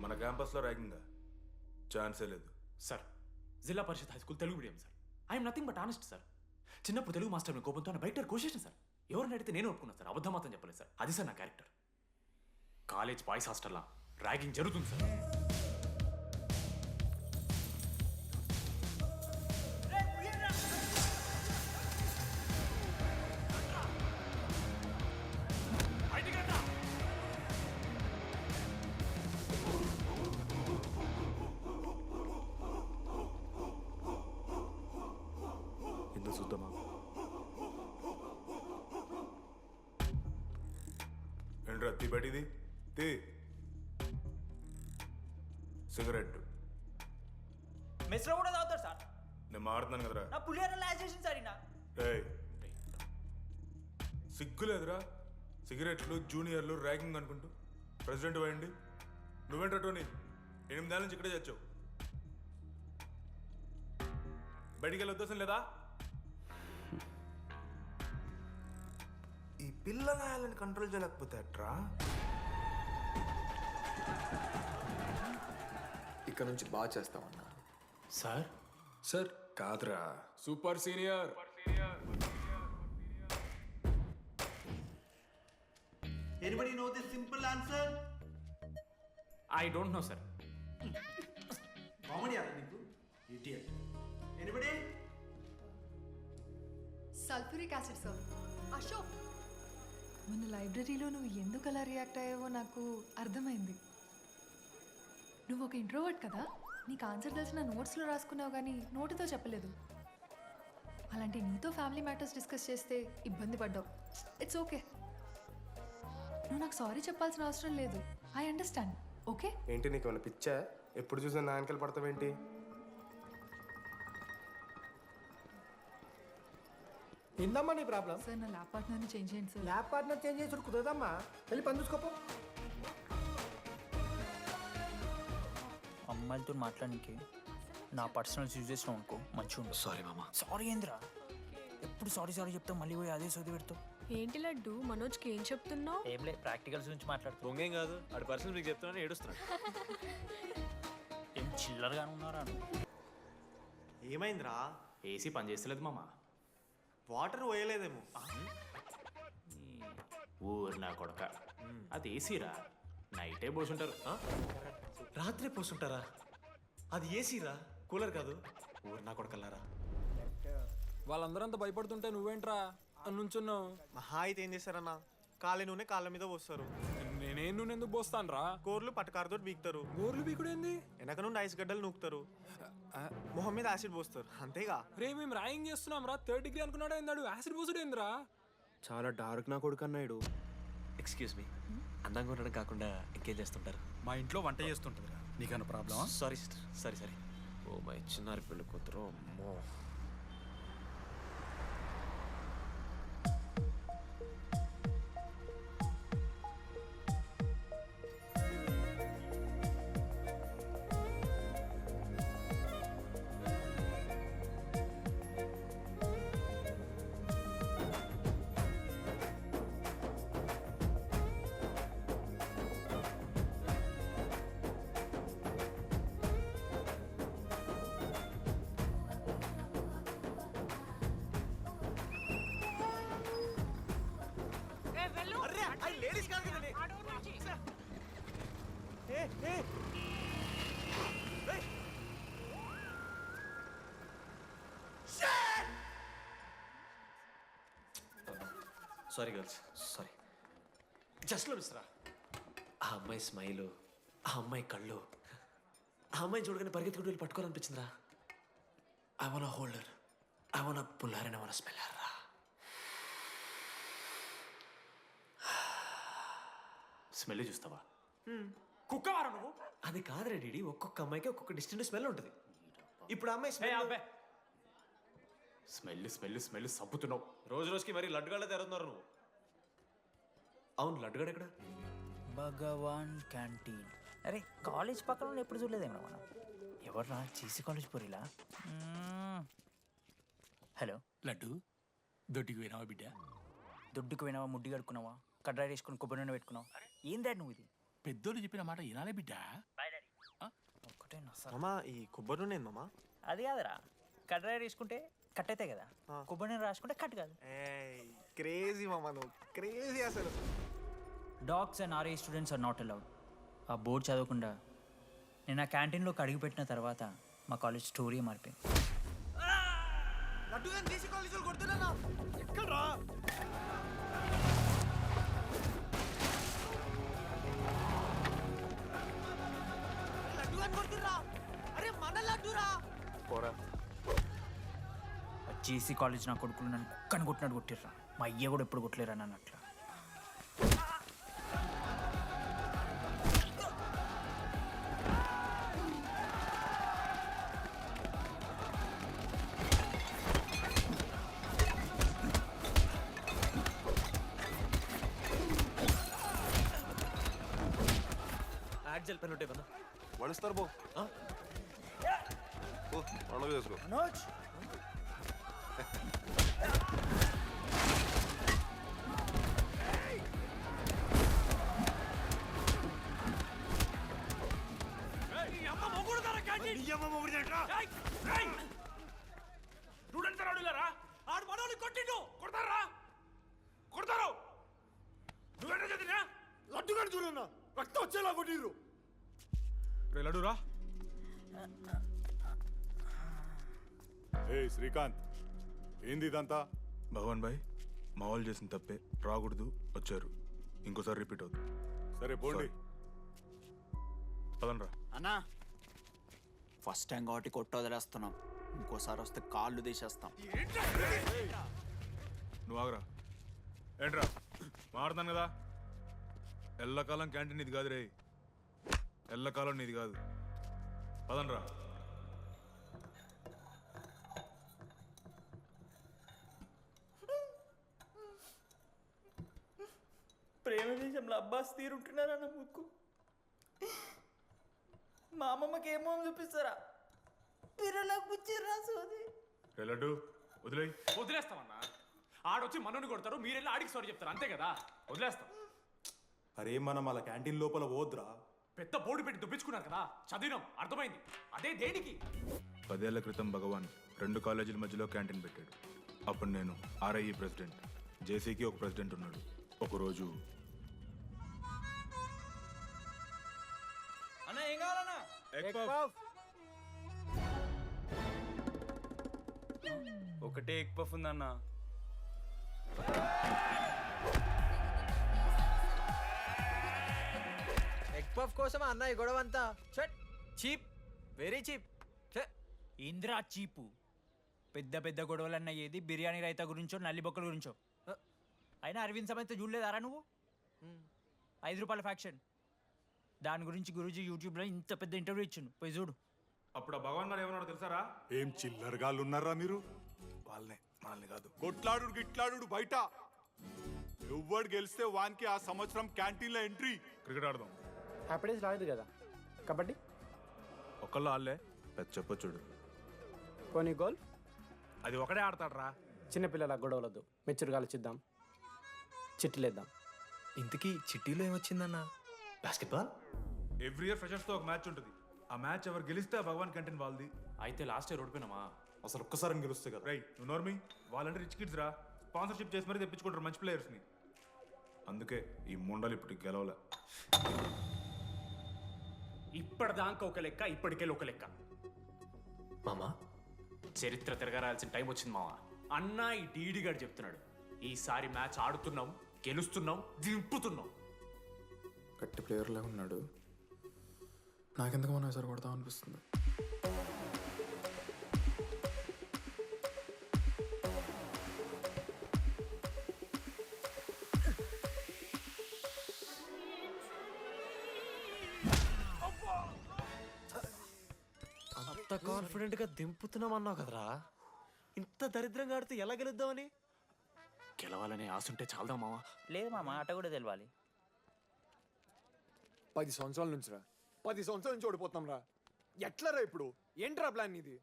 మన క్యాంపస్లో ర్యాగింగ్ ఛాన్సే లేదు sir. Zilla Parishad high school Telugu medium sir. I'm nothing but honest sir. చిన్నప్పుడు తెలుగు మాస్టర్ని కోపంతో బయట కోసేసిన సార్. ఎవరిని అడిగితే నేను ఒప్పుకున్నాను సార్. అబద్ధం మాత్రం చెప్పలేదు సార్. అది సార్ నా క్యారెక్టర్. కాలేజ్ బాయ్స్ హాస్టల్లా ర్యాగింగ్ జరుగుతుంది సార్. ఎందుకు చూద్దామా? ఏంట్రా తీ బయటిది తీ. సిగరెట్ మెస్లో కూడా తాగుతారు సార్. నేను మాడుతున్నాను కదరా. నా పులిహోర లాస్ట్ చేసింది సార్ ఈయన. ఏయ్ సిగ్గులేదురా? సిగరెట్లు జూనియర్లు ర్యాగింగ్ అనుకుంటూ ప్రెసిడెంట్ అయ్యండి. నువ్వేంట్రా టోనీ 8 ఏళ్ళ నుంచి ఇక్కడే చచ్చావు. బయటికి వెళ్ళే ఉద్దేశం లేదా? ఈ పిల్లలని కంట్రోల్ చేయలేకపోతే అట్రా. ఇక్కడ నుంచి బాగా చేస్తామన్నా. సార్ సార్ కాదురా, super senior. Anybody know the simple answer? I don't know sir. Comedy are you? Idiot. Anybody? Sulphuric acid sir. Ashok, మన లైబ్రరీలో నువ్వు ఎందుకు అలా రియాక్ట్ అయ్యావో నాకు అర్థమైంది. నువ్వు ఒక ఇంట్రోవర్ట్ కదా, నీకు ఆన్సర్ తెలిసిన నోట్స్లో రాసుకున్నావు కానీ నోటితో చెప్పలేదు. అలాంటి నీతో ఫ్యామిలీ మ్యాటర్స్ డిస్కస్ చేస్తే ఇబ్బంది పడ్డావు. It's okay. నువ్వు నాకు సారీ చెప్పాల్సిన అవసరం లేదు. I understand. ఓకే? ఏంటి నీకు ఏమైనా పిచ్చా? ఎప్పుడు చూసినా నా వెనకాల పడతావేంటి? ఏందమ్మా నీ ప్రాబ్లం? సార్, నా ల్యాబ్ పార్ట్నర్ని చేంజ్ చేయండి సార్. ల్యాబ్ పార్ట్నర్ చేంజ్ చేసి కుదరదమ్మా. వెళ్ళి పని చూసుకోపో. అమ్మాయిలతో మాట్లాడానికి నా పర్సనల్ యూజ్ చేసినావు అనుకో మంచిగా ఉంటుంది. సారీ మామ. సారీ ఏంద్రా, ఎప్పుడు సారీ సారీ చెప్తావు, మళ్ళీ పోయి అదే సోది పెడతావు. ఏంటి లడ్డు, మనోజ్కి ఏం చెప్తున్నావు? ఏం లేదు, ప్రాక్టికల్స్ గురించి మాట్లాడుతావు. దొంగేం కాదు, ఆడి పర్సనల్ మీకు చెప్తున్నాను ఏడుస్తున్నాడు. ఏం చిల్లరగా ఉన్నారా? ఏమైందిరా? ఏసీ పని చేస్తలేదు మామ. వాటర్ పోయలేదేమో. ఊరు నా కొడక, అది ఏసీరా. నైటే పోసుంటారు. రాత్రి పోసుంటారా? అది ఏసీరా, కూలర్ కాదు. ఊరు నా కొడకల్లారా. వాళ్ళందరూ అంత భయపడుతుంటే నువ్వేంట్రా నుంచున్నావు? మహా అయితే ఏం చేస్తారన్నా, కాళ్ళ నూనె కాళ్ళ మీద పోస్తారు. నేనేం నువ్వు ఎందుకు పోస్తాను రా? కూరలు పట్టకారుతో బీకుతారు. గోర్లు బీకుడేంది? వెనక నుండి ఐస్ గడ్డలు నూకుతారు. మొహం మీద యాసిడ్ పోస్తారు. అంతేగా. రే మేము ర్యాగింగ్ చేస్తున్నాం రా. 3rd డిగ్రీ అనుకున్నాడు ఏందాడు? యాసిడ్ పోసుడేంద్రా? చాలా డార్క్ నా కొడుకు అన్నాడు. ఎక్స్క్యూజ్ మీ, అందంగా ఉండడం కాకుండా ఇంకేం చేస్తుంటారు? మా ఇంట్లో వంట చేస్తుంటుందిరా. నీకన్నా ప్రాబ్లమా? Sorry sister, sorry. Oh my చిన్నారి పెళ్ళి కూతురు, అమ్మో. Sorry girls, sorry. జస్ట్ మిస్రా. ఆ అమ్మాయి స్మైలు, ఆ అమ్మాయి కళ్ళు, ఆ అమ్మాయి చూడగానే పరిగెత్తుకుంటూ వెళ్ళి పట్టుకోవాలనిపించిందిరా. I want holder, I want puller and I want smeller రా. స్మెల్ చూస్తావా? కుక్కవారా నువ్వు? అది కాదురా డీడీ, ఒక్కొక్క అమ్మాయికి ఒక్కొక్క డిస్టెంట్ స్మెల్ ఉంటుంది. ఇప్పుడు ఆ అమ్మాయి స్మెల్ స్మెల్ స్మెల్ స్మెల్ సబ్బుతున్నావు. రోజు రోజుకి మరి లడ్డుగాళ్ళ తెరుతున్నారు నువ్వు. అవును, లడ్డుగాడు ఎక్కడ? భగవాన్ క్యాంటీన్. అరే కాలేజ్ పక్కన ఎప్పుడు చూడలేదేమో మనం. ఎవర్రా చీసీ కాలేజ్ పోరిలా? హలో లడ్డు, దొడ్డికి పోయినావా బిడ్డ? దొడ్డుకు పోయినావా, ముడ్డి కడుక్కున్నావా, కడ్రాయి వేసుకుని కొబ్బరి నూనె పెట్టుకున్నావు. ఏం డాడ్ నువ్వు ఇది? పెద్దోళ్ళు చెప్పిన మాట వినాలే బిడ్డ. ఒక్కటే నస. మామా ఈ కొబ్బరి నూనె మామా? అది కాదురా, కడ్రాయి వేసుకుంటే కట్ అవుతాయి కదా, కొబ్బరి నూనె రాసుకుంటే కట్ కాదు. క్రేజీ మామా, నువ్వు క్రేజీ అసలు. Dogs and RA students are not allowed. ఆ బోర్డు చదవకుండా నేను ఆ క్యాంటీన్లోకి అడుగుపెట్టిన తర్వాత మా కాలేజ్ స్టోరీ మారిపోయింది. జేసీ కాలేజ్ నా కొడుకులు నన్ను కుక్కని కొట్టినట్టు కొట్టిర్రా. మా అయ్య కూడా ఎప్పుడు కొట్టలేరా నన్ను అట్లా. యాక్జల్ పెన్ ఉంటే వణిస్తారు బో పండుగ చేసుకో. మనోజ్ రే లడ్డురా. ఏ శ్రీకాంత్, ఏంది ఇదంతా? భగవాన్ భాయ్, మా వాళ్ళు చేసిన తప్పే, రాకూడదు, వచ్చారు, ఇంకోసారి రిపీట్ అవుతుంది. సరే పోండి. పదండ్రా. అన్నా ఫస్ట్ టైం కాబట్టి కొట్ట వదిలేస్తున్నాం, ఇంకోసారి వస్తే కాళ్ళు తీసేస్తాం. నువ్వు ఆగరా. ఏంట్రా మారుతాను కదా. ఎల్లకాలం క్యాంటీన్ ఇది కాదు రే, ఎల్లకాలం నీది కాదు. పదండ్రా. ప్రేమ దేశంలో అబ్బాస్ తీరుంటున్నారా నా ముక్కు. మా అమ్మమ్మకి ఏమో చూపిస్తారా, పిల్లలకు పుచ్చిర్రా సోది. రే లడ్డు వదిలేయ్. వదిలేస్తామన్నా. ఆడొచ్చి మనోని కొడతారు, మీరెళ్ళి ఆడికి సారీ చెప్తారు, అంతే కదా. వదిలేస్తాం. అరే మనం అలా క్యాంటీన్ లోపల పోద్రా. పెద్ద బోర్డు పెట్టి దుబ్బించుకున్నారు కదా, చదివినాం, అర్థమైంది. అదే దేనికి? 10 ఏళ్ల క్రితం భగవాన్ 2 కాలేజీల మధ్యలో క్యాంటీన్ పెట్టాడు. అప్పుడు నేను ఆర్ఐఈ ప్రెసిడెంట్, జేసీకి ఒక ప్రెసిడెంట్ ఉన్నాడు. ఒకరోజు అన్న ఏం కావాలన్నా? ఒకటే ఎగ్ పఫ్ ఉందన్న. ఎగ్ పఫ్ కోసం అన్న ఈ గొడవ అంతా. Cheap, very cheap. ఇంద్రా చీపు. పెద్ద పెద్ద గొడవలన్న ఏది బిర్యానీ రైతా గురించో నల్లి బొక్కల గురించో. అయినా అరవింద్ సమేత చూడలేదారా నువ్వు? 5 రూపాయల ఫ్యాక్షన్ దాని గురించి గురూజీ యూట్యూబ్లో ఇంత పెద్ద ఇంటర్వ్యూ ఇచ్చిండు, పోయి చూడు. అప్పుడు ఆ భగవాన్ గారు ఏమన్నాడు తెలుసారా? ఏం చిల్లరగాళ్ళు ఉన్నారా మీరు? వాళ్ళనే, మనల్ని కాదు. కొట్లాడు గిట్లాడు బయట. ఎవ్వడు గెలిస్తే వానికి ఆ సంవత్సరం క్యాంటీన్ లో ఎంట్రీ. క్రికెట్ ఆడదాం. హ్యాపీ డేస్ రాలేదు కదా. కబడ్డీ ఒకళ్ళు ఆడలే, పెద్ద చెప్పొచ్చుడు. పోనీ గోల్. అది ఒకడే ఆడతాడ్రా. చిన్నపిల్లల గొడవలొద్దు, మెచ్యూర్గా ఆలోచిద్దాం, చిట్టిలేద్దాం. ఇంతకీ చిట్టీలో ఏమొచ్చిందన్న? బాస్కెట్బాల్. ఎవ్రీ ఇయర్ ఫ్రెషర్స్ తో ఒక మ్యాచ్ ఉంటుంది. ఆ మ్యాచ్ ఎవరు గెలిస్తే ఆ భగవాన్ క్యాంటీన్ వాళ్ళది. అయితే లాస్ట్ ఇయర్ ఓడిపోయినామా? అసలు ఒక్కసారి గెలుస్తే కదా. రైట్, నువ్వు నోర్మి. వాళ్ళంటే రిచ్ కిడ్స్ రా, స్పాన్సర్షిప్ చేసి మరీ తెప్పించుకుంటారు మంచి ప్లేయర్స్ని. అందుకే ఈ ముండలు ఇప్పుడు గెలవలే. ఇప్పటిదాకా ఒక లెక్క, ఇప్పటికెళ్ళి ఒక లెక్క. మామా చరిత్ర తిరగరాల్సిన టైం వచ్చింది మావా. అన్నా ఈ టీడీ గారు చెప్తున్నాడు, ఈసారి మ్యాచ్ ఆడుతున్నాం, గెలుస్తున్నాం, దింపుతున్నాం. గట్టి ప్లేయర్లా ఉన్నాడు. నాకెందుకు మనం ఎసరు కొడతాం అనిపిస్తుంది. అంత కాన్ఫిడెంట్ గా దింపుతున్నాం అన్నావు కదరా. ఇంత దరిద్రంగా ఆడితే ఎలా గెలుద్దామని? గెలవాలనే ఆశ ఉంటే చాలదా మావా? లేదు మామ, ఆట కూడా తెలవాలి. 10 సంవత్సరాల నుంచి రా, 10 సంవత్సరాల నుంచి ఓడిపోతాం రా. ఎట్లా రా ఇప్పుడు? ఏంట్రా ప్లాన్ ఇది?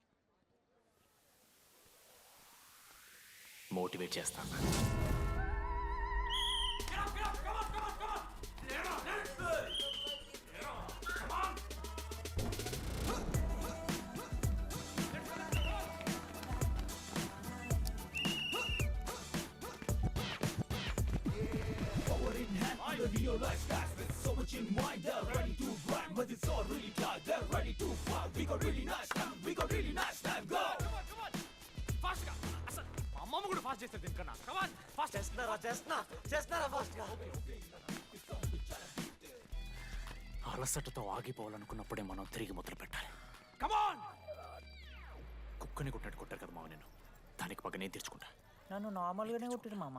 మోటివేట్ చేస్తాను. అమ్మమ్మ కూడా ఫాస్ట్ చేస్తారు దీనికన్నా. కమాన్ ఫాస్ట్ చేస్తున్నారా ఫాస్ట్గా. అలసటతో ఆగిపోవాలనుకున్నప్పుడే మనం తిరిగి మొదలు పెట్టాలి. కమాన్. కుక్కని కొట్టినట్టు కొట్టారు కదా మామ నేను. దానికి పక్క నేను తెచ్చుకుంటా. నన్ను నార్మల్గానే కొట్టిరు మామ.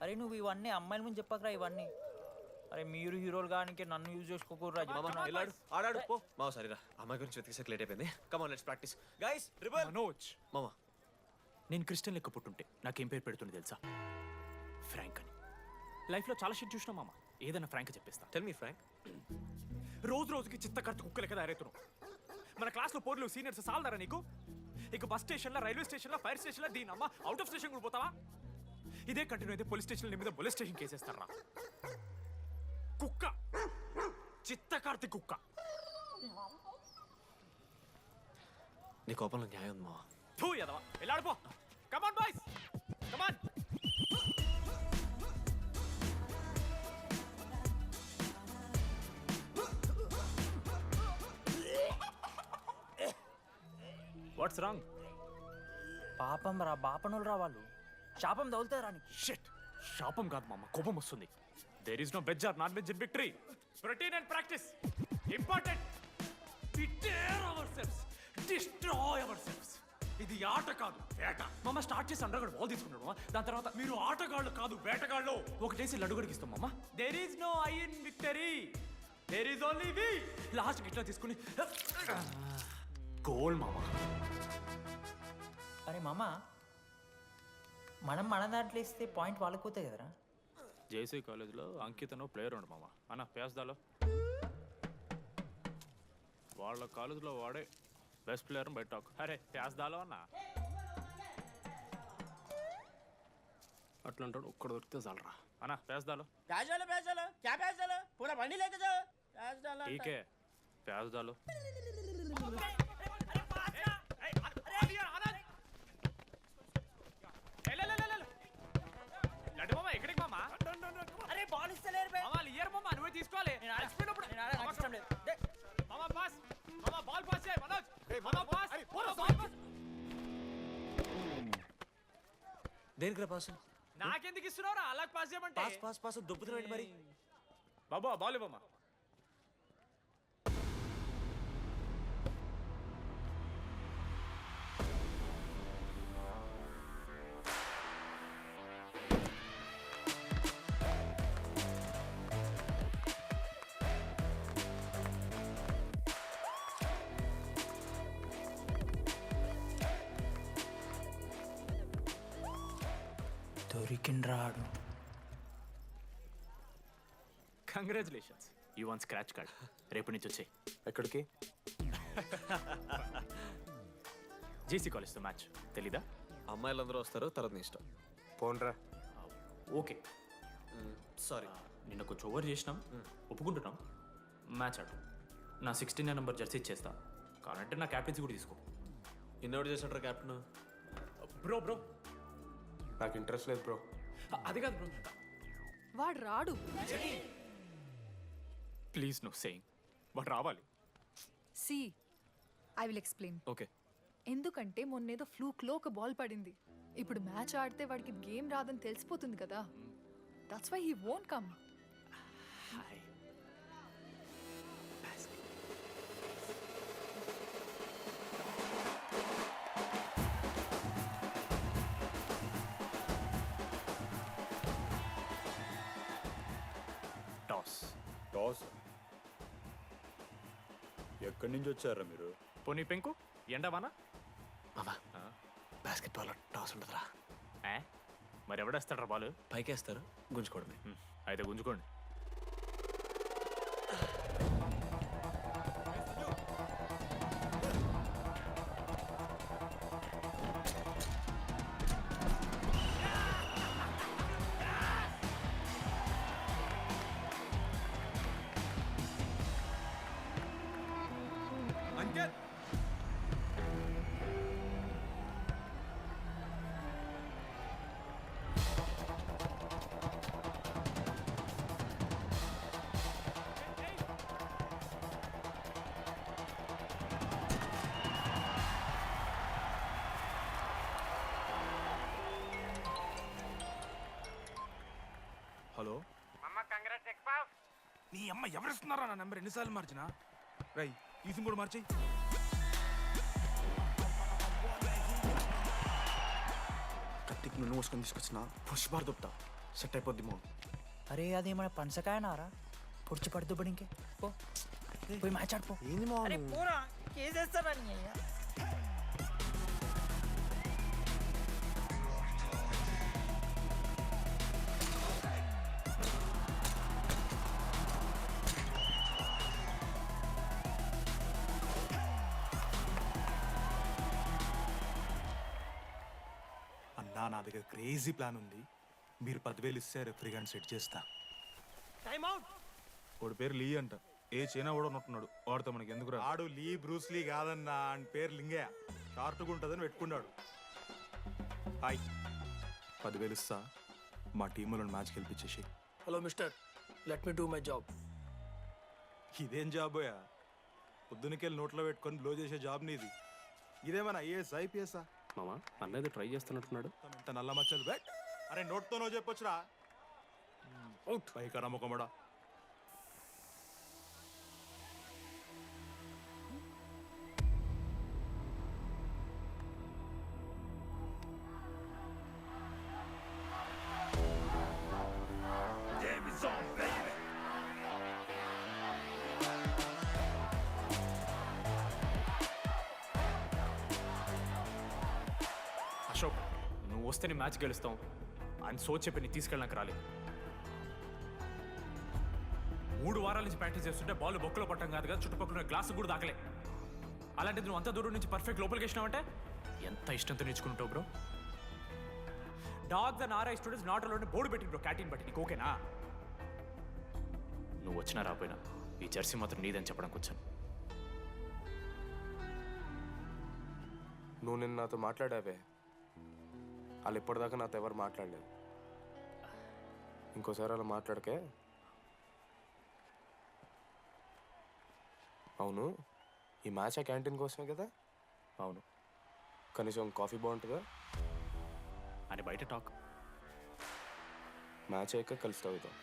అరే నువ్వు ఇవన్నీ అమ్మాయిల ముందు చెప్పకరా ఇవన్నీ. అరే మీరు హీరోలు కానీ నన్ను యూజ్ చేసుకోకూడరా. వెళ్ళాడు ఆడాడు పో మామ. సరిరా అమ్మాయి గురించి వెతికేసరికి లేట్ అయిపోయింది. Come on let's practice guys. Rebel Manoj, మామ నేను క్రిస్టియన్ లెక్క పుట్టుంటే నాకేం పేరు పెడుతుంది తెలుసా? ఫ్రాంక్ అని. లైఫ్లో చాలా షిట్ చూసినా మామ. ఏదైనా ఫ్రాంక్ చెప్పేస్తా. Tell me frank. రోజు రోజుకి చిత్తకర్త కుక్క లెక్క తయారవుతున్నావు. మన క్లాస్లో పోర్లు సీనియర్స్ సాలదారా నీకు? ఇక బస్ స్టేషన్లో, రైల్వే స్టేషన్లో, ఫైర్ స్టేషన్లో దీని అమ్మ అవుట్ ఆఫ్ స్టేషన్ కూడా పోతావా? ఇదే కంటిన్యూ అయితే పోలీస్ స్టేషన్ మీద పోలీస్ స్టేషన్ కేసేస్తారా? కుక్క, చిత్తకార్తి కుక్క. నీ కోపంలో న్యాయం ఉంది మామ. థూ ఎదవా, వెళ్ళాడిపో. Come on boys, come on. What's wrong? పాపం రా, బాపనులు రా వాళ్ళు. శాపం తగులుతుంది రాని. షిట్, శాపం కాదు మామ, కోపం వస్తుంది. There is no veg or non veg in victory. Routine and practice important. We dare ourselves, destroy ourselves. ఇది ఆట కాదు, వేట. మామ స్టార్ట్ చేసి అండర్గాడు బాల్ తీసుకున్నాడు మామ. దాని తర్వాత మీరు ఆటగాళ్ళు కాదు వేటగాళ్ళు. ఒకటేసి లడ్డుగడికి ఇస్తాం మామ. There is no I in victory, there is only we. Last ఇట్లా తీసుకుని గోల్ మామ. అరే మామ, మనం మన దాంట్లో ఇస్తే పాయింట్ వాళ్ళకి పోతాయి కదరా. జేసీ కాలేజ్లో అంకితను ప్లేయర్ ఉండు మామ. అన్న పేస్దాలో వాళ్ళ కాలేజ్లో వాడే బెస్ట్ ప్లేయర్ బయట టాక్. అరే పేస్దాలో అన్న అట్లా అంటాడు. ఒక్కడ దొరికితే చాలరా అన్న. పేస్దాలో టీకే పేస్దాలో. ఎక్కడికి మామా? అరే బాల్ ఇస్తలేరు బే. మామా ఇయర్ మామా, నువ్వే తీసుకోవాలి. నేను ఆడిపోయినప్పుడు నాకు ఇష్టం లేదు. మామా పాస్, మామా బాల్ పాస్ చేయి మనోజ్. మామా పాస్, బాల్ పాస్. దేనికి పాస్? నాకెందుకు ఇస్తున్నావురా? అలా పాస్ చేయమంటే. పాస్ పాస్ పాస్ దొబ్బుతున్నాడు మరి. బాబా బాల్ ఇవ్వమ్మా. దొరికిండ్రాడు. Congratulations, you won scratch card. రేపు నుంచి వచ్చాయి. ఎక్కడికి? జేసీ కాలేజ్తో మ్యాచ్ తెలీదా? అమ్మాయిలందరూ వస్తారు, తర్వాత నీ ఇష్టం. పోన్రా. Okay sorry. నిన్న కొంచెం ఓవర్ చేసినాం, ఒప్పుకుంటున్నాం. మ్యాచ్ ఆడు. నా 69 నెంబర్ జెర్సీ ఇచ్చేస్తా. కావాలంటే నా క్యాప్టెన్సీ కూడా తీసుకో. ఇన్నోటి చేసినట్టు క్యాప్టెన్. బ్రో బ్రో నాకు ఇంట్రెస్ట్ లేదు బ్రో. అది కాదు బ్రో. వాడు రాడు. ప్లీజ్ నో సేయింగ్, బట్ రావాలి. See I will explain. Okay. ఎందుకంటే మొన్నేదో ఫ్లూక్లో ఒక బాల్ పడింది. ఇప్పుడు మ్యాచ్ ఆడితే వాడికి గేమ్ రాదని తెలిసిపోతుంది కదా. That's why he won't come. Hi. Toss. Toss ఎక్కడి నుంచి వచ్చారా మీరు? పోనీ పెంకు ఎండవానా? మామా బాస్కెట్బాల్ టాస్ ఉంటుందిరా. మరి ఎవడేస్తాడ్రా బాల్? పైకేస్తారు, గుంజుకోవడమే. అయితే గుంజుకోండి. నీ అమ్మ ఎవరిస్తున్నారా నా నెంబర్ ఎన్నిసార్లు మార్చినా రై ఈ సిమ్ కూడా మార్చేయి కత్తికి నూనె మోసుకొని తీసుకొచ్చిన పుష్పార్ దుప్తా సెట్ అయిపోద్ది మో. అరే అదేమైనా పంచకాయ నారా పొడిచి పడుతూ పడి ఇంకే పో పోయి మ్యాచ్ ఆడిపో. ఏంది మా అరే పోరా కేసేస్తారని అన్నా నా దగ్గర క్రేజీ ప్లాన్ ఉంది మీరు 10,000 ఇస్తే రెఫ్రిగరెంట్ సెట్ చేస్తా. వాడి పేరు లీ అంట ఏ చైనా కూడా ఉన్నట్టున్నాడు వాడితో మనకి ఎందుకు ఆడు లీ బ్రూస్ లీ కాదన్నా అని పేరు లింగే షార్ట్గా ఉంటుందని పెట్టుకున్నాడు. హాయ్ 10,000 ఇస్తా మా టీంలో మ్యాచ్ గెలిపించేసి. Hello mister, let me do my job. ఇదేం జాబోయా పొద్దునకెళ్ళి నోట్లో పెట్టుకొని బ్లో చేసే జాబ్ నీది. ఇదేమన్నా ఐఏఎస్ ఐపీఎస్ఆ? మామా అన్నది ట్రై చేస్తున్నట్టున్నాడు. ఇంత నల్ల మచ్చలు బెట్. అరే నోట్తో నువ్వు చెప్పొచ్చురా. అవుట్ పైకరా ముఖమడా. అశోక్ నువ్వు వస్తే నీ మ్యాచ్ గెలుస్తాం అని సో చెప్పి నీ తీసుకెళ్ళడానికి రాలేదు. 3 వారాల నుంచి ప్రాక్టీస్ చేస్తుంటే బాల్ బొక్కలో పట్టం కాదు కదా చుట్టుపక్కల గ్లాసు కూడా దాకలే. అలాంటిది నువ్వు అంత దూరం నుంచి పర్ఫెక్ట్ లోపలికి వేసినావంటే ఎంత ఇష్టంతో నేర్చుకుంటావు bro. Dogs and RI students not allowed board పెట్టి బ్రో క్యాంటీన్ బట్టి నీకు ఓకేనా? నువ్వు వచ్చినా రాపోయినా ఈ జెర్సీ మాత్రం నీదని చెప్పడానికి వచ్చాను. నువ్వు నిన్న నాతో మాట్లాడావే వాళ్ళు ఇప్పటిదాకా నాతో ఎవరు మాట్లాడలేదు. ఇంకోసారి అలా మాట్లాడకే. అవును ఈ మ్యాచ్ ఆ క్యాంటీన్ కోసమే కదా? అవును. కనీసం కాఫీ బాగుంటుందా అని బయట టాక్. మ్యాచ్ అయ్యాక కలిసి తాగుతాం.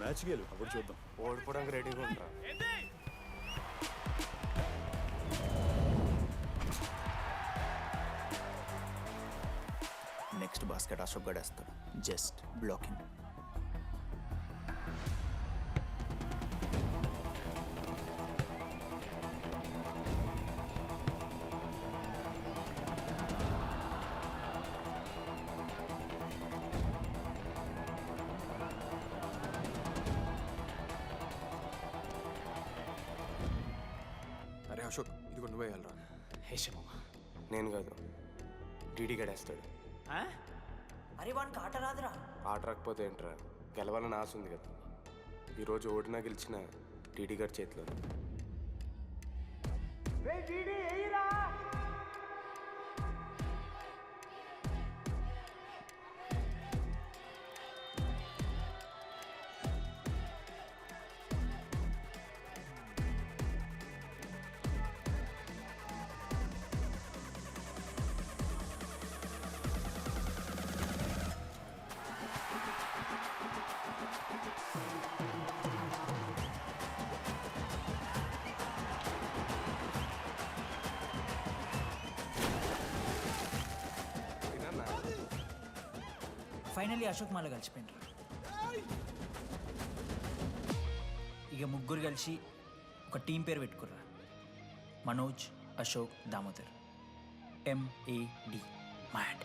మ్యాచ్ గెలు అప్పుడు చూద్దాం. ఓడిపోవడానికి రెడీగా ఉంటా. నెక్స్ట్ బాస్కెట్ అశోక్ గడేస్తాడు. Just blocking. అరే అశోక్ ఇది కూడా నువ్వే వెళ్ళరా. హేషమా నేను కాదు డీడీ గడేస్తాడు. అరే వానికి ఆట రాదురా. ఆట రాకపోతే ఏంట్రా గెలవాలని ఆశ ఉంది కదా. ఈరోజు ఓడినా గెలిచిన డీడీ గారి చేతిలో. ఫైనల్లీ అశోక్ మాల కలిసిపోయిండ్రు. ఇక ముగ్గురు కలిసి ఒక టీం పేరు పెట్టుకుర్రా. మనోజ్, అశోక్, దామోదర్. MAD. మ్యాడ్.